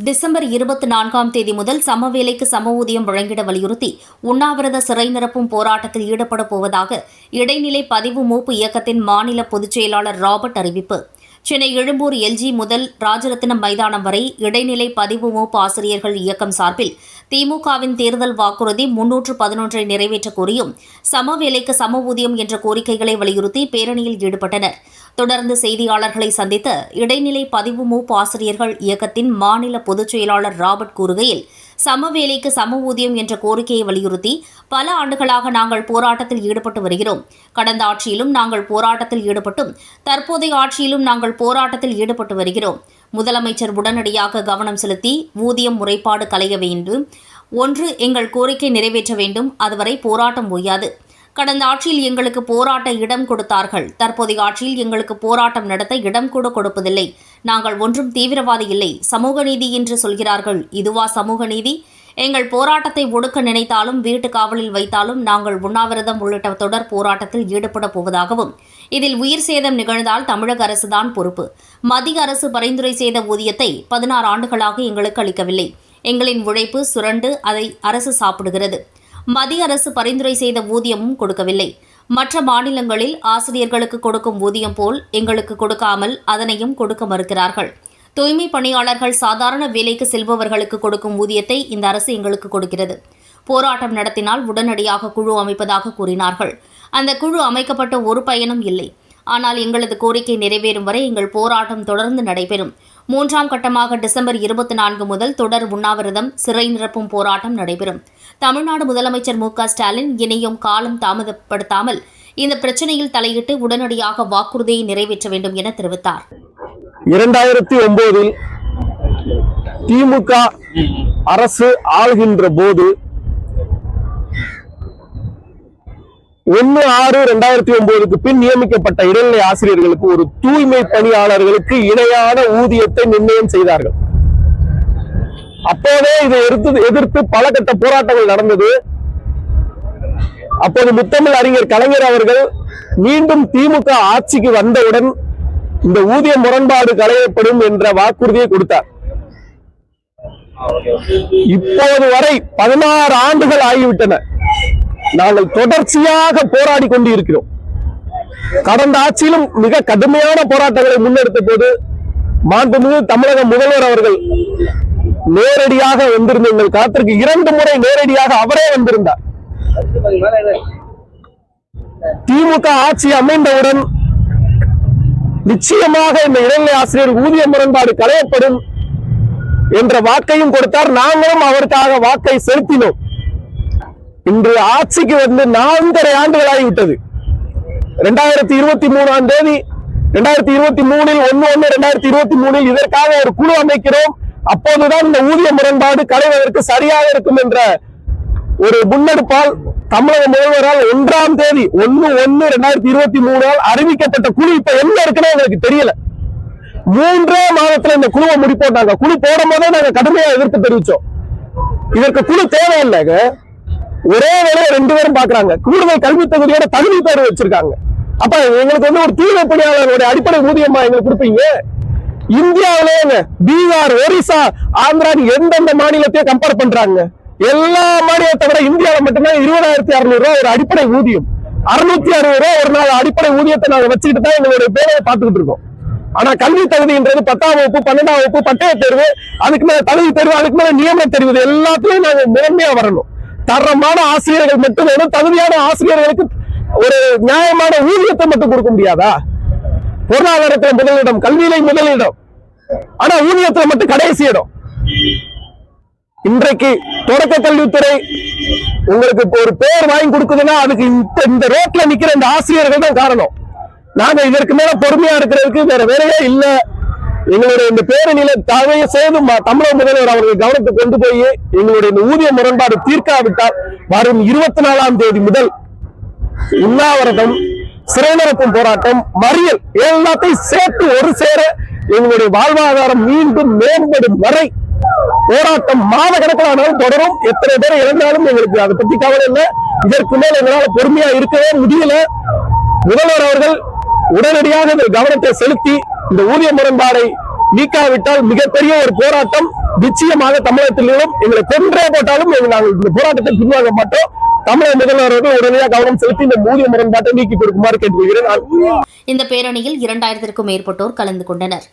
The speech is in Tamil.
டிசம்பர் 24 முதல் சம வேலைக்கு சம ஊதியம் வழங்கிட வலியுறுத்தி உண்ணாவிரத சிறை நிரப்பும் போராட்டத்தில் ஈடுபட போவதாக இடைநிலை பதிவு மூப்பு இயக்கத்தின் மாநில பொதுச் செயலாளர் ராபர்ட் அறிவிப்பு. சென்னை எழும்பூர் எல்ஜி முதல் ராஜரத்தினம் மைதானம் வரை இடைநிலை பதிவு மூப்பு ஆசிரியர்கள் இயக்கம் சார்பில் திமுகவின் தேர்தல் வாக்குறுதி 311 நிறைவேற்ற கோரியும் சம வேலைக்கு சம ஊதியம் என்ற கோரிக்கைகளை வலியுறுத்தி பேரணியில் ஈடுபட்டனர். தொடர்ந்து செய்தியாளர்களை சந்தித்த இடைநிலை பதிவு மூப்பு ஆசிரியர்கள் இயக்கத்தின் மாநில பொதுச் செயலாளர் ராபர்ட் கூறுகையில், சம வேலைக்கு சம ஊதியம் என்ற கோரிக்கையை வலியுறுத்தி பல ஆண்டுகளாக நாங்கள் போராட்டத்தில் ஈடுபட்டு வருகிறோம். கடந்த ஆட்சியிலும் நாங்கள் போராட்டத்தில் ஈடுபட்டும் தற்போதைய ஆட்சியிலும் நாங்கள் போராட்டத்தில் ஈடுபட்டு வருகிறோம். முதலமைச்சர் உடனடியாக கவனம் செலுத்தி ஊதியம் முறைப்பாடு களைய வேண்டும். ஒன்று, எங்கள் கோரிக்கை நிறைவேற்ற வேண்டும். அதுவரை போராட்டம் ஓயாது. கடந்த ஆட்சியில் எங்களுக்கு போராட்ட இடம் கொடுத்தார்கள். தற்போதைய ஆட்சியில் எங்களுக்கு போராட்டம் நடத்த இடம் கூட கொடுப்பதில்லை. நாங்கள் ஒன்றும் தீவிரவாதி இல்லை. சமூக நீதி என்று சொல்கிறார்கள். இதுவா சமூக நீதி? எங்கள் போராட்டத்தை ஒடுக்க நினைத்தாலும் வீட்டு காவலில் வைத்தாலும் நாங்கள் உண்ணாவிரதம் உள்ளிட்ட தொடர் போராட்டத்தில் ஈடுபட போவதாகவும், இதில் உயிர் சேதம் நிகழ்ந்தால் தமிழக அரசுதான் பொறுப்பு. மத்திய அரசு பரிந்துரை செய்த ஊதியத்தை 16 ஆண்டுகளாக எங்களுக்கு அளிக்கவில்லை. எங்களின் உழைப்பு சுரண்டு அதை அரசு சாப்பிடுகிறது. மத்திய அரசு பரிந்துரை செய்த ஊதியமும் கொடுக்கவில்லை. மற்ற மாநிலங்களில் ஆசிரியர்களுக்கு கொடுக்கும் ஊதியம் போல் எங்களுக்கு கொடுக்காமல் அதனையும் கொடுக்க மறுக்கிறார்கள். தூய்மை பணியாளர்கள் சாதாரண வேலைக்கு செல்பவர்களுக்கு கொடுக்கும் ஊதியத்தை இந்த அரசு எங்களுக்கு கொடுக்கிறது. போராட்டம் நடத்தினால் உடனடியாக குழு அமைப்பதாக கூறினார்கள். அந்த குழு அமைக்கப்பட்ட ஒரு பயனும் இல்லை. ஆனால் எங்களது கோரிக்கை நிறைவேறும் வரை எங்கள் போராட்டம் தொடர்ந்து நடைபெறும். 3ஆம் கட்டமாக டிசம்பர் 24 முதல் தொடர் உண்ணாவிரதம் சிறை நிரப்பும் போராட்டம் நடைபெறும். தமிழ்நாடு முதலமைச்சர் மு.க.ஸ்டாலின் இனியும் காலம் தாமதப்படுத்தாமல் இந்த பிரச்சினையில் தலையிட்டு உடனடியாக வாக்குறுதியை நிறைவேற்ற வேண்டும் என தெரிவித்தார். 2009 திமுக அரசு ஆளுகின்ற போது 1/6/2009 பின் நியமிக்கப்பட்ட இடைநிலை ஆசிரியர்களுக்கு ஒரு தூய்மை பணியாளர்களுக்கு இணையான ஊதியத்தை நிர்ணயம் செய்தார்கள். அப்போதே இதை எதிர்த்து பல கட்ட போராட்டங்கள் நடந்தது. அப்போது முத்தமிழ் அறிஞர் கலைஞர் அவர்கள் மீண்டும் திமுக ஆட்சிக்கு வந்தவுடன் இந்த ஊதிய முரண்பாடு களையப்படும் என்ற வாக்குறுதியை கொடுத்தார். இப்போது வரை 16 ஆண்டுகள் ஆகிவிட்டன. நாங்கள் தொடர்ச்சியாக போராடி கொண்டு இருக்கிறோம். கடந்த ஆட்சியிலும் மிக கடுமையான போராட்டங்களை முன்னெடுத்த போது மாண்புமிகு தமிழக முதல்வர் அவர்கள் நேரடியாக வந்திருந்த எங்கள் களத்திற்கு 2 முறை நேரடியாக அவரே வந்திருந்தார். திமுக ஆட்சி அமைந்தவுடன் நிச்சயமாக இந்த இடைநிலை ஆசிரியர் ஊதிய முரண்பாடு களையப்படும் என்ற வாக்கையும் கொடுத்தார். நாங்களும் அவருக்காக வாக்கை செலுத்தினோம். இன்று ஆட்சிக்கு வந்து 4.5 ஆண்டுகளாகிவிட்டது. 2023ஆம் தேதி 2023 1/1/2023 இதற்காக ஒரு குழு அமைக்கிறோம். அப்போதுதான் இந்த ஊதிய முரண்பாடு களைவதற்கு சரியாக இருக்கும் என்ற ஒரு முன்னெடுப்பால் தமிழக முதல்வரால் 1ஆம் தேதி 1/1/2023 அறிவிக்கப்பட்ட குழு இப்ப எங்க இருக்குன்னு எங்களுக்கு தெரியல. 3 மாதத்துல இந்த குழுவை முடிப்போட்டாங்க. குழு போடும் போதே நாங்க கடுமையா எதிர்ப்பு தெரிவிச்சோம். இதற்கு குழு தேவையில்லைங்க. ஒரே வேலையை 2 பேரும் பாக்குறாங்க. கூடுதல் கல்வி தகுதியோட தகுதி தேர்வு வச்சிருக்காங்க. அப்ப எங்களுக்கு வந்து ஒரு தூய்மை பணியாளர்களுடைய அடிப்படை ஊதியமா எங்களுக்கு கொடுப்பீங்க? இந்தியாவிலேயே பீகார், ஒரிசா, ஆந்திரா எந்தெந்த மாநிலத்தையும் கம்பேர் பண்றாங்க. எல்லா மாநிலத்தை விட இந்தியாவில் மட்டும்தான் 20,600 ரூபாய் ஒரு அடிப்படை ஊதியம். 660 ரூபாய் ஒரு நாள் அடிப்படை ஊதியத்தை நாங்க வச்சுக்கிட்டு தான் எங்களுடைய வேலையை பார்த்துக்கிட்டு இருக்கோம். ஆனா கல்வி தகுதின்றது 10ஆம் வகுப்பு, 12ஆம் வகுப்பு, பட்டய தேர்வு, அதுக்கு மேல தகுதி தேர்வு, அதுக்கு மேல நியமன தேர்வு, எல்லாத்துலயும் நாங்க முதன்மையா வரணும். தரமான ஆசிரியர்கள் மட்டும் வேணும். தகுதியான ஆசிரியர்களுக்கு ஒரு நியாயமான ஊதியத்தை மட்டும் கொடுக்க முடியாதா? பொருளாதாரத்தில் முதலிடம், கல்வியிலே முதலிடம், ஆனா ஊதியத்தில் மட்டும் கடைசி இடம். இன்றைக்கு தொடக்க கல்வித்துறை உங்களுக்கு ஒரு பேர் வாங்கி கொடுக்குதுன்னா அதுக்கு இந்த ரோட்ல நிக்கிற இந்த ஆசிரியர்கள் தான் காரணம். நாங்க இதற்கு மேல பொறுமையா இருக்கிறதுக்கு வேற வேலையே இல்ல. எங்களுடைய இந்த பேரணியில தவறு செய்து தமிழக முதல்வர் அவர்கள் கவனத்தை கொண்டு போய் எங்களுடைய இந்த ஊதிய முரண்பாடு தீர்க்காவிட்டால் வரும் 24ஆம் தேதி முதல் உண்ணாவிரதம், சிறை நிரப்பும் போராட்டம், மறியல் எல்லாத்தையும் சேர்த்து ஒரு சேர எங்களுடைய வாழ்வாதாரம் மீண்டும் மேம்படும் வரை போராட்டம் மாத கணக்கிலானாலும் தொடரும். எத்தனை பேர் இறந்தாலும் எங்களுக்கு அதை பத்தி கவலை இல்லை. இதற்கு மேல் எங்களால் பொறுமையா இருக்கவே முடியல. முதல்வர் அவர்கள் உடனடியாக கவனத்தை செலுத்தி இந்த ஊதிய முரண்பாடை நீக்காவிட்டால் மிகப்பெரிய ஒரு போராட்டம் நிச்சயமாக தமிழகத்திலும் எங்களை கொன்றே போட்டாலும் நாங்கள் இந்த போராட்டத்தை பின்வாங்க மாட்டோம். தமிழக முதல்வர்கள் உடனடியாக கவனம் செலுத்தி இந்த ஊதிய முரண்பாட்டை நீக்கி கொடுக்குமாறு கேட்டுக்கொள்கிறேன். இந்த பேரணியில் 2000க்கும் மேற்பட்டோர் கலந்து கொண்டனர்.